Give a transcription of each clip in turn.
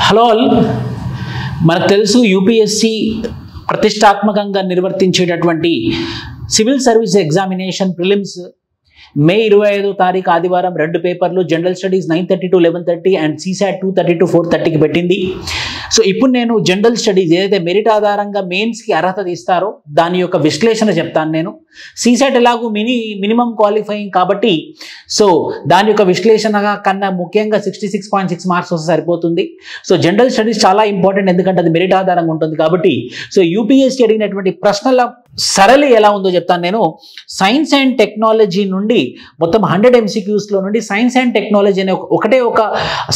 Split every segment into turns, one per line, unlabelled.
Hello all, మనకు తెలుసు UPSC ప్రతిష్టాత్మకంగా నిర్వర్తించేటటువంటి సివిల్ సర్వీస్ ఎగ్జామినేషన్ ప్రిలిమ్స్ మే 25వ తారీఖు ఆదివారం 2 పేపర్లు general studies 9:30 to 11:30 and CSAT 2:30 to 4:30కి పెట్టింది. సో ఇప్పుడు నేను జనరల్ స్టడీస్ ఏదైతే మెరిట్ ఆధారంగా మెయిన్స్కి అర్హత తీస్తారో దాని యొక్క విశ్లేషణ చెప్తాను. నేను CSAT ఎలాగూ మినిమం క్వాలిఫైయింగ్ కాబట్టి సో దాని యొక్క విశ్లేషణ కన్నా ముఖ్యంగా 66.6 మార్క్స్ వస్తే సరిపోతుంది. సో జనరల్ స్టడీస్ చాలా ఇంపార్టెంట్, ఎందుకంటే అది మెరిట్ ఆధారంగా ఉంటుంది కాబట్టి. సో యూపీఎస్సీ అడిగినటువంటి ప్రశ్నల సరళి ఎలా ఉందో చెప్తాను నేను. సైన్స్ అండ్ టెక్నాలజీ నుండి మొత్తం 100 MCQsలో నుండి సైన్స్ అండ్ టెక్నాలజీ అనే ఒక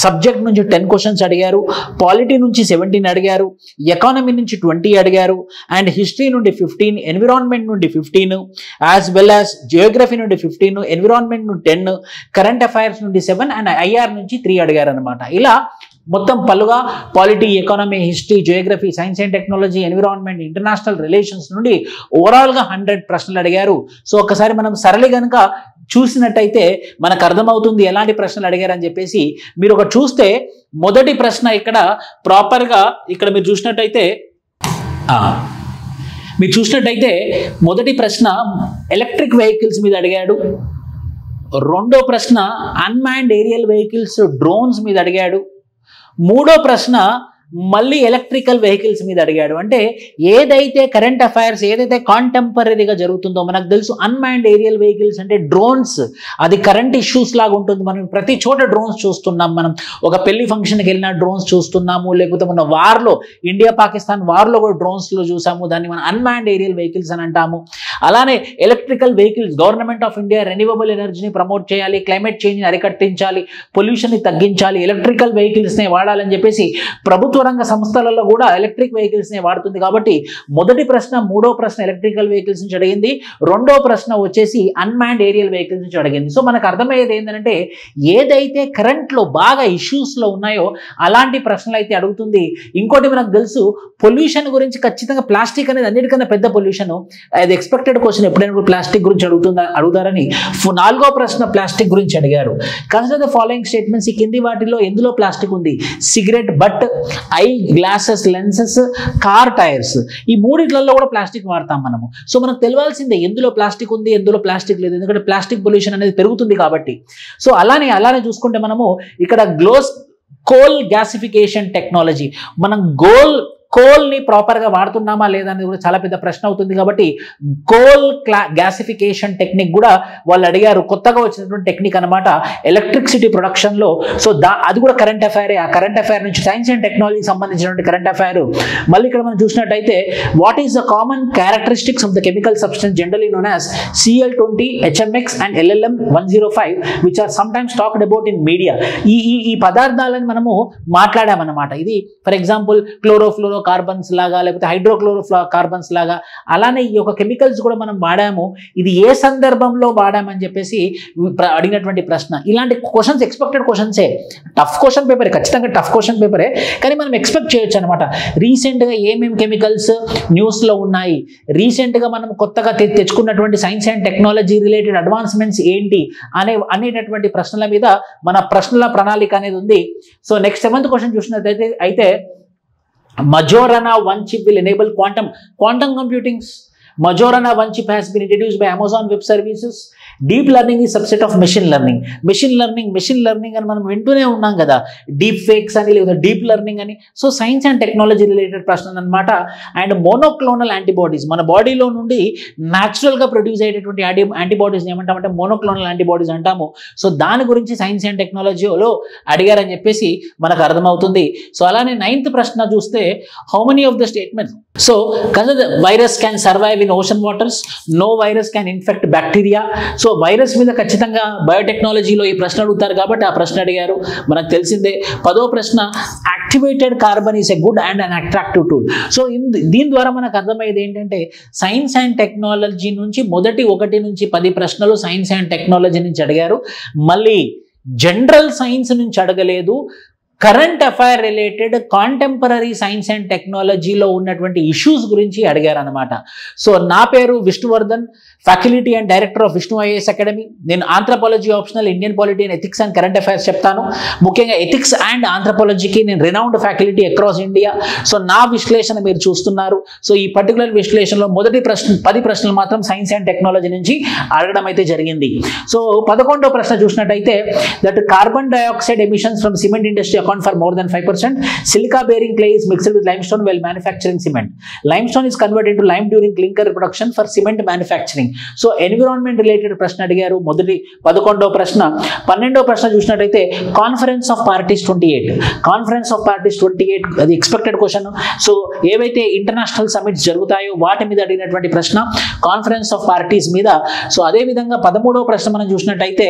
సబ్జెక్ట్ నుంచి 10 క్వశ్చన్స్ అడిగారు, పాలిటీ నుంచి 17 అడిగారు, ఎకానమీ నుంచి 20 అడిగారు, అండ్ హిస్టరీ నుండి 15, ఎన్విరాన్మెంట్ నుండి 15, యాజ్ వెల్ యాజ్ జియోగ్రఫీ నుండి 15, ఎన్విరాన్మెంట్ నుండి 10, కరెంట్ అఫైర్స్ నుండి 7 అండ్ IR నుంచి 3 అడిగారు అనమాట. ఇలా మొత్తం పలుగా polity, economy, history, geography, science and technology, environment, international relations నుండి ఓవరాల్గా 100 ప్రశ్నలు అడిగారు. సో ఒకసారి మనం సరళి కనుక చూసినట్టయితే మనకు అర్థమవుతుంది ఎలాంటి ప్రశ్నలు అడిగారని చెప్పేసి. మీరు ఒక చూస్తే మొదటి ప్రశ్న ఇక్కడ ప్రాపర్గా ఇక్కడ మీరు చూసినట్టయితే మొదటి ప్రశ్న ఎలక్ట్రిక్ వెహికల్స్ మీద అడిగాడు. రెండో ప్రశ్న అన్మాన్డ్ ఏరియల్ వెహికల్స్ డ్రోన్స్ మీద అడిగాడు. మూడో ప్రశ్న మళ్ళీ ఎలక్ట్రికల్ వెహికల్స్ మీద అడిగాడు. అంటే ఏదైతే కరెంట్ అఫైర్స్ ఏదైతే కాంటెంపరీగా జరుగుతుందో మనకు తెలుసు, అన్మాన్డ్ ఏరియల్ వెహికల్స్ అంటే డ్రోన్స్, అది కరెంట్ ఇష్యూస్ లాగా ఉంటుంది. మనం ప్రతి చోట డ్రోన్స్ చూస్తున్నాం. మనం ఒక పెళ్లి ఫంక్షన్కి వెళ్ళినా డ్రోన్స్ చూస్తున్నాము, లేకపోతే మన వార్లో ఇండియా పాకిస్తాన్ వార్లో కూడా డ్రోన్స్లో చూసాము. దాన్ని మనం అన్మాన్డ్ ఏరియల్ వెహికల్స్ అని అంటాము. అలానే electrical vehicles, government of India renewable ఎనర్జీని ప్రమోట్ చేయాలి, క్లైమేట్ చేంజ్ని అరికట్టించాలి, పొల్యూషన్ని తగ్గించాలి, ఎలక్ట్రికల్ వెహికల్స్నే వాడాలని చెప్పేసి ప్రభుత్వ రంగ సంస్థలలో కూడా ఎలక్ట్రిక్ వెహికల్స్నే వాడుతుంది. కాబట్టి మొదటి ప్రశ్న, మూడో ప్రశ్న ఎలక్ట్రికల్ వెహికల్స్ నుంచి అడిగింది, రెండో ప్రశ్న వచ్చేసి అన్మాన్డ్ ఏరియల్ వెహికల్స్ నుంచి అడిగింది. సో మనకు అర్థమయ్యేది ఏంటంటే ఏదైతే కరెంట్లో బాగా ఇష్యూస్లో ఉన్నాయో అలాంటి ప్రశ్నలు అయితే అడుగుతుంది. ఇంకోటి మనకు తెలుసు, పొల్యూషన్ గురించి ఖచ్చితంగా ప్లాస్టిక్ అనేది అన్నిటికన్నా పెద్ద పొల్యూషన్. అది ఎక్స్పెక్టెడ్ క్వశ్చన్ ఎప్పుడైనా ప్లాస్టిక్ గురించి అడుగుతారని నాలుగో ప్రశ్న ప్లాస్టిక్ గురించి అడిగారు. కన్సిడర్ ద ఫాలోయింగ్ స్టేట్మెంట్స్, ఈ కింది వాటిలో ఎందులో ప్లాస్టిక్ ఉంది? Cigarette but, I glasses, lenses, car tyres, ఈ మూడిట్లలో కూడా ప్లాస్టిక్ వాడతాం మనము. సో మనకు తెలియాల్సిందే ఎందులో ప్లాస్టిక్ ఉంది, ఎందులో ప్లాస్టిక్ లేదు, ఎందుకంటే ప్లాస్టిక్ పొల్యూషన్ అనేది పెరుగుతుంది కాబట్టి. సో అలానే చూసుకుంటే మనము ఇక్కడ కోల్ గ్యాసిఫికేషన్ టెక్నాలజీ, మనం కోల్ని ప్రాపర్గా వాడుతున్నామా లేదా అనేది కూడా చాలా పెద్ద ప్రశ్న అవుతుంది. కాబట్టి కోల్ గ్యాసిఫికేషన్ టెక్నిక్ కూడా వాళ్ళు అడిగారు. కొత్తగా వచ్చినటువంటి టెక్నిక్ అనమాట ఎలక్ట్రిసిటీ ప్రొడక్షన్లో. సో అది కూడా కరెంట్ అఫైరే. ఆ కరెంట్ అఫైర్ నుంచి సైన్స్ అండ్ టెక్నాలజీకి సంబంధించినటువంటి కరెంట్ అఫైర్. మళ్ళీ ఇక్కడ మనం చూసినట్టయితే what is the common characteristics of the chemical substance generally known as Cl20, HMX and LLM-105 which are some times talked about in media. ఈ పదార్థాలను మనము మాట్లాడామన్నమాట. ఇది ఫర్ ఎగ్జాంపుల్ క్లోరోఫ్లోరో కార్బన్స్ లాగా, లేకపోతే హైడ్రోక్లోరోకార్బన్స్ లాగా. అలానే ఈ యొక్క కెమికల్స్ కూడా మనం వాడాము. ఇది ఏ సందర్భంలో వాడామని చెప్పేసి అడిగినటువంటి ప్రశ్న. ఇలాంటి క్వశ్చన్స్ ఎక్స్పెక్టెడ్ క్వశ్చన్సే. టఫ్ క్వశ్చన్ పేపరే, ఖచ్చితంగా టఫ్ క్వశ్చన్ పేపరే, కానీ మనం ఎక్స్పెక్ట్ చేయొచ్చు అనమాట. రీసెంట్గా ఏమేమి కెమికల్స్ న్యూస్లో ఉన్నాయి, రీసెంట్గా మనం కొత్తగా తెచ్చుకున్నటువంటి science and technology related advancements ఏంటి అనేటటువంటి ప్రశ్నల మీద మన ప్రశ్నల ప్రణాళిక అనేది ఉంది. సో నెక్స్ట్ 7th క్వశ్చన్ చూసినట్లయితే అయితే Majorana 1 chip will enable quantum computing. Majorana 1 chip has been introduced by Amazon Web Services. Deep learning ఈ subset of machine learning. Machine learning అని మనం వింటూనే ఉన్నాం కదా, డీప్ ఫేక్స్ అని, లేదా డీప్ లెర్నింగ్ అని. So science and technology related ప్రశ్నలు అనమాట. అండ్ మోనోక్లోనల్ యాంటీబాడీస్, మన బాడీలో నుండి న్యాచురల్గా ప్రొడ్యూస్ అయ్యేటటువంటి యాంటీబాడీస్ ఏమంటామంటే మోనోక్లోనల్ యాంటీబాడీస్ అంటాము. సో దాని గురించి సైన్స్ అండ్ టెక్నాలజీలో అడిగారని చెప్పేసి మనకు అర్థమవుతుంది. సో అలానే 9th ప్రశ్న చూస్తే how many of the statements. So virus can survive in ocean waters, no virus can infect bacteria. So virus మీద ఖచ్చితంగా బయోటెక్నాలజీలో ఈ ప్రశ్న అడుగుతారు కాబట్టి ఆ ప్రశ్న అడిగారు, మనకు తెలిసిందే. 10వ ప్రశ్న activated carbon is a good and an attractive tool. So దీని ద్వారా మనకు అర్థమయ్యేది ఏంటంటే సైన్స్ అండ్ టెక్నాలజీ నుంచి మొదటి 1 నుంచి 10 ప్రశ్నలు సైన్స్ అండ్ టెక్నాలజీ నుంచి అడిగారు. మళ్ళీ జనరల్ సైన్స్ నుంచి అడగలేదు, current affair related contemporary science and టెక్నాలజీలో ఉన్నటువంటి ఇష్యూస్ గురించి అడిగారు అనమాట. సో నా పేరు Vishnuvardhan, faculty and director of Vishnu IAS academy. నేను anthropology optional, Indian polity and ethics and current affairs చెప్తాను. ముఖ్యంగా ఎథిక్స్ అండ్ ఆంథ్రపాలజీకి నేను renowned faculty across India. So నా విశ్లేషణ మీరు చూస్తున్నారు. సో ఈ పర్టికులర్ విశ్లేషణలో మొదటి ప్రశ్న 10 ప్రశ్నలు మాత్రం సైన్స్ అండ్ టెక్నాలజీ నుంచి అడగడం అయితే జరిగింది. సో 11వ ప్రశ్న చూసినట్టయితే that carbon dioxide emissions from cement industry account for more than 5%. Silica bearing clay is mixed with limestone while manufacturing cement. Limestone is converted into lime during clinker production for cement manufacturing. So environment related ప్రశ్న అడిగారు మొదటి 11వ ప్రశ్న. 12వ ప్రశ్న చూసినట్టయితే conference of parties 28. Conference of parties 28 అది expected question. So ఏవైతే international summits జరుగుతాయో వాటి మీద అడిగినటువంటి ప్రశ్న కాన్ఫరెన్స్ ఆఫ్ పార్టీస్ మీద. సో అదే విధంగా 13వ ప్రశ్న మనం చూసినట్టయితే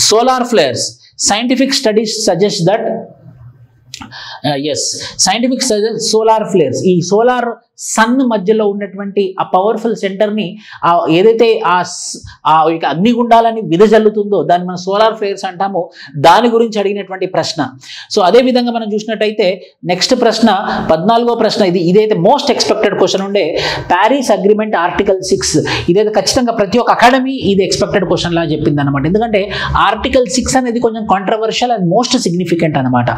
solar flares. Scientific studies suggest that scientific solar flares, ఈ సోలార్ సన్ మధ్యలో ఉన్నటువంటి ఆ పవర్ఫుల్ సెంటర్ని ఏదైతే ఆ అగ్నిగుండాలని విదజల్లుతుందో దాన్ని మనం సోలార్ ఫ్లేర్స్ అంటామో, దాని గురించి అడిగినటువంటి ప్రశ్న. సో అదే విధంగా మనం చూసినట్టయితే నెక్స్ట్ ప్రశ్న 14వ ప్రశ్న. ఇదైతే మోస్ట్ ఎక్స్పెక్టెడ్ క్వశ్చన్ ఉండే ప్యారిస్ అగ్రిమెంట్ ఆర్టికల్ 6. ఇదైతే ఖచ్చితంగా ప్రతి ఒక్క అకాడమీ ఇది ఎక్స్పెక్టెడ్ క్వశ్చన్ లా చెప్పింది అనమాట. ఎందుకంటే ఆర్టికల్ 6 అనేది కొంచెం కాంట్రవర్షియల్ అండ్ మోస్ట్ సిగ్నిఫికెంట్ అనమాట.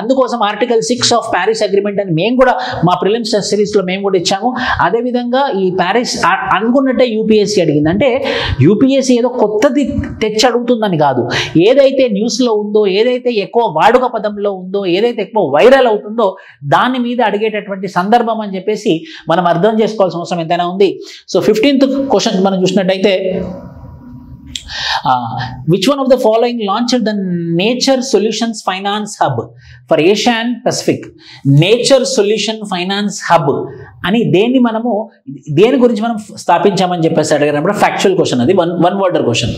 అందుకోసం ఆర్టికల్ 6 ఆఫ్ ప్యారిస్ అగ్రిమెంట్ అని మేము కూడా మా ప్రిలిమ్స్ సిరీస్లో మేము కూడా ఇచ్చాము. అదేవిధంగా ఈ ప్యారిస్ అనుకున్నట్టే యూపీఎస్సీ అడిగింది. అంటే యూపీఎస్సీ ఏదో కొత్తది తెచ్చి అడుగుతుందని కాదు, ఏదైతే న్యూస్లో ఉందో, ఏదైతే ఎక్కువ వాడుక పదంలో ఉందో, ఏదైతే ఎక్కువ వైరల్ అవుతుందో దాని మీద అడిగేటటువంటి సందర్భం అని చెప్పేసి మనం అర్థం చేసుకోవాల్సిన అవసరం ఎంతైనా ఉంది. సో 15th క్వశ్చన్ మనం చూసినట్టయితే which one of the following launched the Nature Solutions Finance Hub for Asia and Pacific? Nature Solution Finance Hub అని దేని గురించి మనం స్థాపించామని చెప్పేసి అడిగినప్పుడు ఫ్యాక్చువల్ క్వశ్చన్, అది one worder question.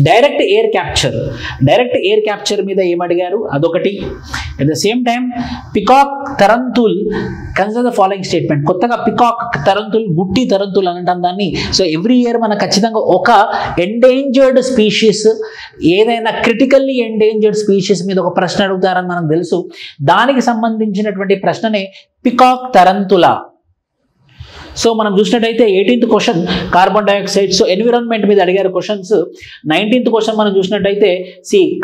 Direct air capture మీద ఏమడిగారు అదొకటి. At the same time peacock tarantula consider the following statement. కొత్తగా పికాక్ తరంతుల్, గుట్టి తరంతుల్ అని అంటాం దాన్ని. సో ఎవ్రీ ఇయర్ మన ఖచ్చితంగా ఒక ఎండేంజర్డ్ స్పీషీస్, ఏదైనా క్రిటికల్లీ ఎండేంజర్డ్ స్పీషీస్ మీద ఒక ప్రశ్న అడుగుతారని మనకు తెలుసు. దానికి సంబంధించినటువంటి ప్రశ్ననే పికాక్ తరంతుల. సో మనం చూసినట్టయితే 18th question carbon dioxide. So environment మీద అడిగారు క్వశ్చన్స్. 19th క్వశ్చన్ మనం చూసినట్టయితే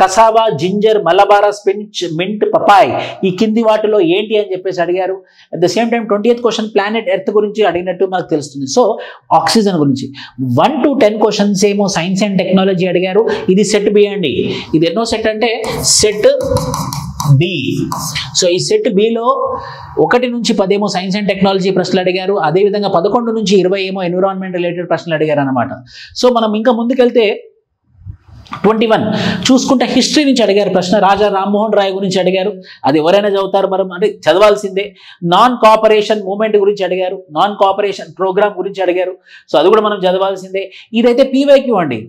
కసావా, జింజర్, మలబారా, స్పినిచ్, మింట్, పపాయ్ ఈ కింది వాటిలో ఏంటి అని చెప్పేసి అడిగారు. At the same time 20th question planet earth గురించి అడిగినట్టు మనకు తెలుస్తుంది. సో ఆక్సిజన్ గురించి 1 to 10 క్వశ్చన్స్ ఏమో సైన్స్ అండ్ టెక్నాలజీ అడిగారు. ఇది సెట్ బి అండి. ఇది ఎన్నో సెట్ అంటే సెట్ బి. సో ఈ సెట్ బిలో 1 నుంచి 10 ఏమో సైన్స్ అండ్ టెక్నాలజీ ప్రశ్నలు అడిగారు. అదేవిధంగా 11 నుంచి 20 ఏమో ఎన్విరాన్మెంట్ రిలేటెడ్ ప్రశ్నలు అడిగారు అనమాట. సో మనం ఇంకా ముందుకెళ్తే 21 చూసుకుంటే హిస్టరీ నుంచి అడిగారు ప్రశ్న. రాజా రామ్మోహన్ రాయ్ గురించి అడిగారు. అది ఎవరైనా చదువుతారు, మనం అంటే చదవాల్సిందే. నాన్ కోఆపరేషన్ మూవ్మెంట్ గురించి అడిగారు. నాన్ కోఆపరేషన్ ప్రోగ్రామ్ గురించి అడిగారు. సో అది కూడా మనం చదవాల్సిందే. ఇదైతే పీవైక్యూ అండి.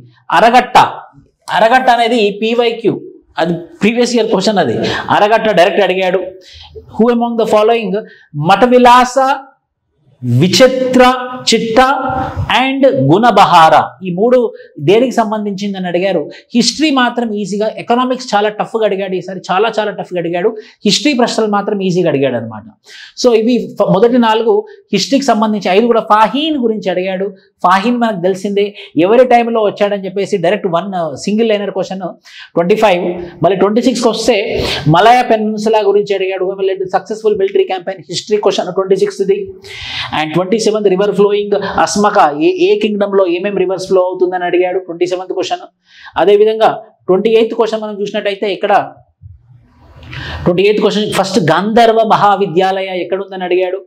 అరగట్ట అనేది పీవైక్యూ, అది ప్రీవియస్ ఇయర్ క్వశ్చన్. అది అరగట్ట డైరెక్ట్ అడిగాడు. హూ అమాంగ్ ద ఫాలోయింగ్ మఠవిలాస, విచిత్ర చిట్ట అండ్ గుణబహార ఈ 3 దేనికి సంబంధించిందని అడిగారు. హిస్టరీ మాత్రం ఈజీగా, ఎకనామిక్స్ చాలా టఫ్గా అడిగాడు ఈసారి, చాలా టఫ్గా అడిగాడు. హిస్టరీ ప్రశ్నలు మాత్రం ఈజీగా అడిగాడు అనమాట. సో ఇవి మొదటి 4 హిస్టరీకి సంబంధించి. 5 కూడా ఫాహీన్ గురించి అడిగాడు. ఫాహీన్ మనకు తెలిసిందే, ఎవరి టైంలో వచ్చాడని చెప్పేసి డైరెక్ట్ 1 సింగిల్ లైనర్ క్వశ్చన్ 25. మళ్ళీ 26కి వస్తే మలయా పెనిన్సులా గురించి అడిగాడు. Successful military campaign history question 26ది. అండ్ 27 రివర్ ఫ్లోయింగ్ అస్మక, ఏ కింగ్డమ్ లో ఏమేమి రివర్స్ ఫ్లో అవుతుందని అడిగాడు 27th క్వశ్చన్. అదేవిధంగా 28th క్వశ్చన్ మనం చూసినట్టయితే ఇక్కడ 28th క్వశ్చన్ ఫస్ట్ గంధర్వ మహావిద్యాలయ ఎక్కడుందని అడిగాడు.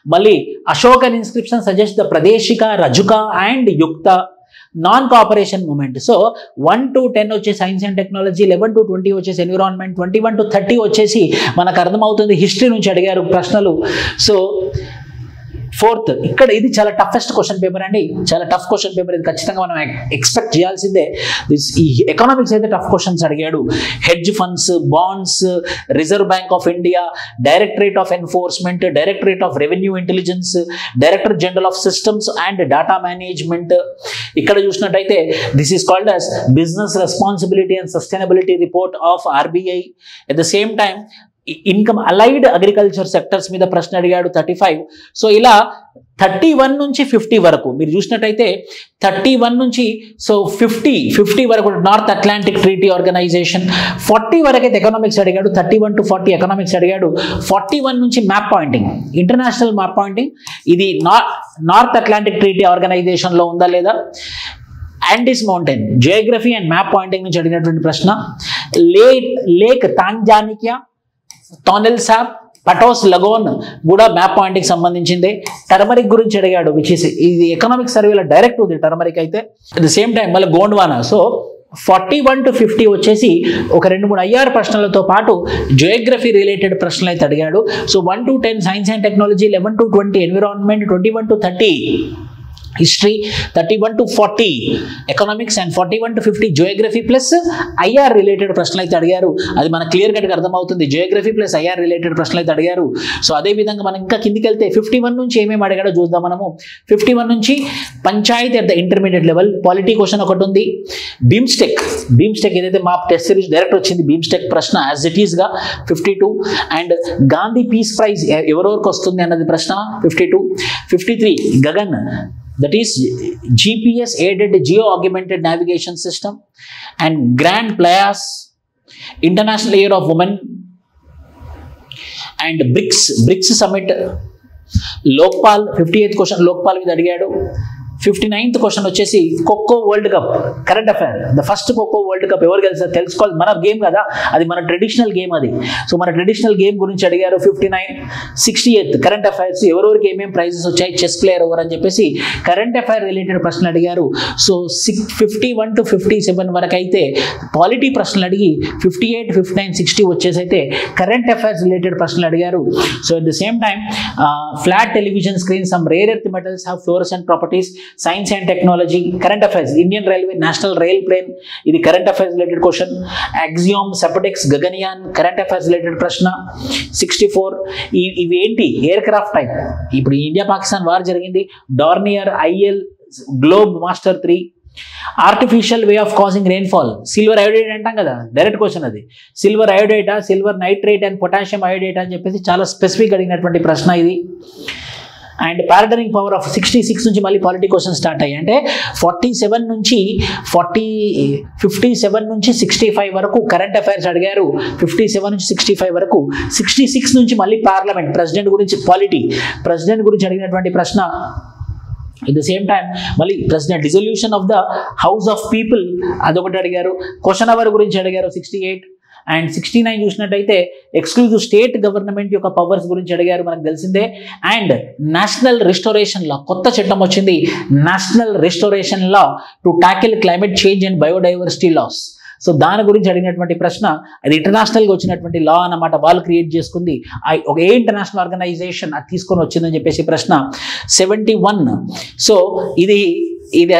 మళ్ళీ Ashokan inscription suggest the Pradeshika, Rajuka and Yukta. Non cooperation movement. So 1 to 10 వచ్చేసి సైన్స్ అండ్ టెక్నాలజీ, 11 to 20 వచ్చేసి ఎన్విరాన్మెంట్, 21 to 30 వచ్చేసి మనకు అర్థమవుతుంది హిస్టరీ నుంచి అడిగారు ప్రశ్నలు. సో 4th ఇక్కడ ఇది చాలా టఫెస్ట్ క్వశ్చన్ పేపర్ అండి, చాలా టఫ్ క్వశ్చన్ పేపర్. ఇది ఖచ్చితంగా మనం ఎక్స్పెక్ట్ చేయాల్సిందే. ఈ ఎకనామిక్స్ అయితే టఫ్ క్వశ్చన్స్ అడిగాడు. Hedge funds, bonds, reserve bank of India, directorate of enforcement, directorate of revenue intelligence, director general of systems and data management. ఇక్కడ చూసినట్టయితే this is called as business responsibility and sustainability report of RBI. At the same time income allied agriculture sectors మీద ప్రశ్న అడిగాడు 35. So ఇలా 31 నుంచి 50 వరకు మీరు చూసినట్టయితే 31 నుంచి సో 50 వరకు నార్త్ అట్లాంటిక్ ట్రీటీ ఆర్గనైజేషన్, 40 వరకు అయితే ఎకనామిక్స్ అడిగాడు, 31 to 40 ఎకనామిక్స్ అడిగాడు. 41 నుంచి map pointing, international map pointing, ఇది నార్త్ అట్లాంటిక్ ట్రీటీ ఆర్గనైజేషన్లో ఉందా లేదా. Andes mountain, Geography and map pointing నుంచి అడిగినటువంటి ప్రశ్న. లేక్ తాంజానికియా, టోనెల్ సాప్, పటోస్ లగోన్ కూడా మ్యాప్ పాయింట్కి సంబంధించింది. టర్మరిక్ గురించి అడిగాడు, విచ్ ఇస్ ఇది ఎకనామిక్ సర్వేలో డైరెక్ట్ ఉంది టర్మరిక్ అయితే. అట్ ద సేమ్ టైం మళ్ళీ గోండ్వానా. సో 41 to 50 వచ్చేసి ఒక 2-3 IR ప్రశ్నలతో పాటు జియోగ్రఫీ రిలేటెడ్ ప్రశ్నలు అయితే అడిగాడు. So 1 to 10 science and technology, 11 to 20 environment, 21 to 30 history, 31 to 40 economics and 41 to 50 Geography plus IR related ప్రశ్నలు అయితే అడిగారు. అది మనకు క్లియర్ కట్గా అర్థమవుతుంది, జియోగ్రఫీ ప్లస్ ఐఆర్ రిలేటెడ్ ప్రశ్నలు అయితే అడిగారు. సో అదేవిధంగా మనం ఇంకా కిందికి వెళ్తే 51 నుంచి ఏమేమి అడిగాడో చూద్దాం మనము. 51 నుంచి panchayati at the intermediate level, polity question ఒకటి ఉంది. బీమ్స్టెక్ ఏదైతే మా టెస్ట్ సిరీస్ డైరెక్ట్ వచ్చింది, బీమ్స్టెక్ ప్రశ్న యాజ్ ఇట్ ఈస్గా 52. అండ్ గాంధీ పీస్ ప్రైజ్ ఎవరెవరికి వస్తుంది అన్నది ప్రశ్న 52. 53 Gagan, that is GPS aided geo augmented navigation system. And Grand Playas, International Year of Women. And BRICS Summit. Lokpal, 58th question Lokpal with అడిగాడు. 59th question వచ్చేసి kho kho world cup current affair. The first kho kho world cup ఎవరు గెలిచారు తెలుసుకోవాలి, మన game కదా అది, మన traditional game అది. సో మన ట్రెడిషనల్ గేమ్ గురించి అడిగారు 59. 68th కరెంట్ అఫైర్స్, ఎవరెవరికి ఏమేమి ప్రైజెస్ వచ్చాయి, చెస్ ప్లేయర్ ఎవరు అని చెప్పేసి కరెంట్ అఫైర్ రిలేటెడ్ ప్రశ్నలు అడిగారు. సో 51 to 57 వరకు అయితే పాలిటీ ప్రశ్నలు అడిగి 58, 59, 60 వచ్చేసి అయితే కరెంట్ అఫైర్స్ రిలేటెడ్ ప్రశ్నలు అడిగారు. So at the same time flat television screen, some rare earth metals have fluorescent properties, science and technology, current affairs, Indian railway, national rail plan, ఇది current affairs related question. Axiom, సెపటిక్స్, Gaganyaan, current affairs related ప్రశ్న. 64 ఇవి ఏంటి, aircraft type. ఇప్పుడు India Pakistan war జరిగింది, Dornier, IL, Globemaster 3. Artificial way of causing rainfall, silver iodide అంటాం కదా, direct question అది. Silver అయోడైటా, silver nitrate and potassium అయోడైట్ అని చెప్పేసి చాలా స్పెసిఫిక్ అడిగినటువంటి ప్రశ్న ఇది. అండ్ పారడరింగ్ పవర్ ఆఫ్ 66 నుంచి మళ్ళీ పాలిటీ క్వశ్చన్ స్టార్ట్ అయ్యాయి. అంటే 57 నుంచి 65 వరకు కరెంట్ అఫైర్స్ అడిగారు. 57 నుంచి 65 వరకు. 66 నుంచి మళ్ళీ పార్లమెంట్, ప్రెసిడెంట్ గురించి, ప్రెసిడెంట్ గురించి అడిగినటువంటి ప్రశ్న. At the same time మళ్ళీ president dissolution of the house of people అదొకటి అడిగారు. క్వశ్చన్ అవర్ గురించి అడిగారు 68. అండ్ 69 చూసినట్టయితే ఎక్స్క్లూజివ్ స్టేట్ గవర్నమెంట్ యొక్క పవర్స్ గురించి అడిగారు, మనకు తెలిసిందే. అండ్ నేషనల్ రిస్టోరేషన్ లా, కొత్త చట్టం వచ్చింది, national restoration law to tackle climate change and biodiversity loss. So దాని గురించి అడిగినటువంటి ప్రశ్న, అది ఇంటర్నేషనల్ గా వచ్చినటువంటి లా అన్నమాట, వాళ్ళు క్రియేట్ చేసుకుంది, ఒక ఏ ఇంటర్నేషనల్ ఆర్గనైజేషన్ అది తీసుకొని వచ్చిందని చెప్పేసి ప్రశ్న. 71 సో ఇది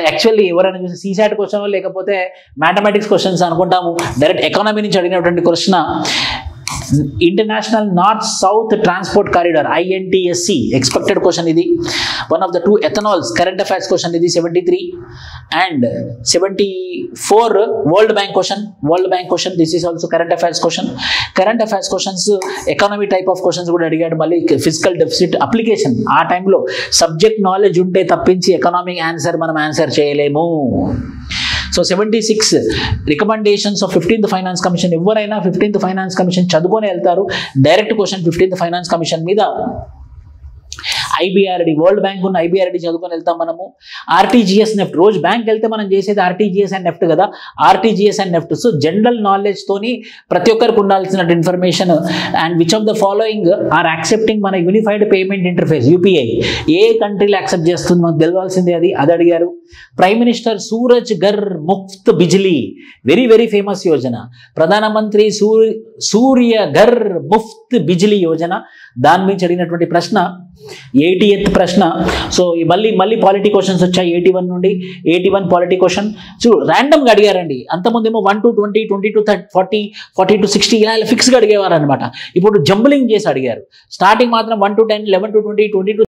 యాక్చువల్లీ ఎవరైనా చూసి సీసాట్ క్వశ్చన్ లేకపోతే మ్యాథమెటిక్స్ క్వశ్చన్స్ అనుకుంటాము, డైరెక్ట్ ఎకానమీ నుంచి అడిగినటువంటి ప్రశ్న. International north south transport corridor, INTSC expected question ఇది. 1 of the 2 ethanols current affairs question ఇది 73. And 74 world bank question, this is also current affairs question. Current affairs questions economy type of questions కూడా అడిగాడు. మళ్ళీ physical deficit application, ఆ టైంలో subject knowledge ఉంటే తప్పించి economic answer మనం ఆన్సర్ చేయలేము. So 76 recommendations of 15th finance commission. ఎవరైనా 15th ఫైనాన్స్ కమిషన్ చదువుకొని వెళ్తారు, direct question 15th finance commission మీద. IBRD, వరల్డ్ బ్యాంక్ ఉన్న IBRD చదువుకొని వెళ్తాం మనము. RTGS నెఫ్ట్, రోజు బ్యాంక్ వెళ్తే మనం చేసేది RTGS అండ్ నెఫ్ట్ కదా, RTGS and NEFT. So general knowledge తోని ప్రతి ఒక్కరికి ఉండాల్సిన information. And which of the following are accepting మన యూనిఫైడ్ పేమెంట్ ఇంటర్ఫేస్ UPI, ఏ కంట్రీలో యాక్సెప్ట్ చేస్తుంది మనకు తెలవాల్సిందే, అది అడిగారు. Prime minister Suraj Ghar Muft Bijli, very very famous yojana, Pradhanmantri Surya Ghar Muft Bijli Yojana, దాని నుంచి అడిగినటువంటి ప్రశ్న. 80th ప్రశ్న. సో మళ్ళీ పాలిటీ క్వశ్చన్స్ వచ్చాయి 81 నుండి. 81 పాలిటీ క్వశ్చన్ ర్యాండమ్గా అడిగారండి. అంతకుముందేమో 1 to 20, 20 to 30, 40, 40 to 60 ఇలా ఫిక్స్గా అడిగేవారు అనమాట. ఇప్పుడు జంబులింగ్ చేసి అడిగారు. స్టార్టింగ్ మాత్రం 1 to 10, 11 to 20, 20 to